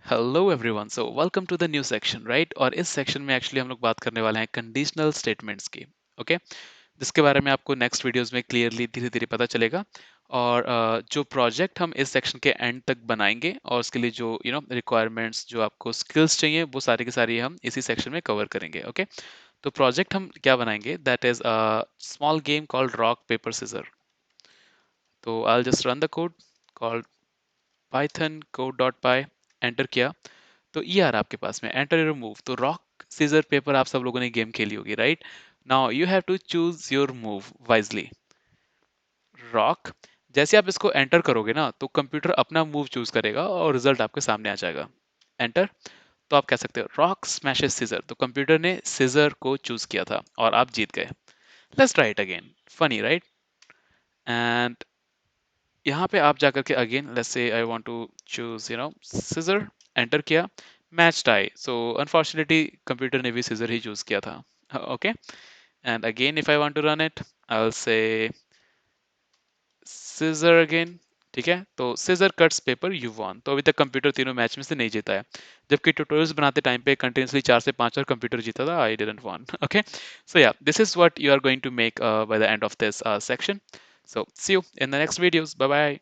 Hello everyone so welcome to the new section right. और इस section में actually हम लोग बात करने वाले हैं कंडीशनल स्टेटमेंट्स की। ओके, जिसके बारे में आपको नेक्स्ट वीडियोस में क्लियरली धीरे धीरे पता चलेगा। और जो प्रोजेक्ट हम इस सेक्शन के एंड तक बनाएंगे और उसके लिए जो रिक्वायरमेंट्स जो आपको स्किल्स चाहिए वो सारी की सारी हम इसी सेक्शन में कवर करेंगे। ओके, तो प्रोजेक्ट हम क्या बनाएंगे that is a small game called rock paper scissor. तो I just run the code called python code.py, enter किया तो ये आ रहा आपके पास में एंटर योर मूव। तो रॉक सीजर पेपर आप सब लोगों ने गेम खेली होगी right. Now you have to choose your move wisely. Rock, जैसे आप इसको एंटर करोगे ना तो कंप्यूटर अपना मूव चूज करेगा और रिजल्ट आपके सामने आ जाएगा। एंटर, तो आप कह सकते हो रॉक स्मैशेस सीजर, तो कंप्यूटर ने सीजर को चूज किया था और आप जीत गए। Let's try it again, funny right. And यहाँ पे आप जाकर के again let's say I want to choose scissor, enter किया, match tie. So unfortunately computer ने भी सिजर ही चूज किया था। Okay, and again if I want to run it I will say scissor again. ठीक है, तो scissor cuts paper you won. तो अभी तक कंप्यूटर तीनों मैच में से नहीं जीता है, जबकि ट्यूटोरियल्स बनाते टाइम पे कंटिन्यूसली 4 से 5 और कंप्यूटर जीता था। I didn't won. Okay, so yeah this is what you are going to make by the end of this section. So see you in the next videos. Bye bye.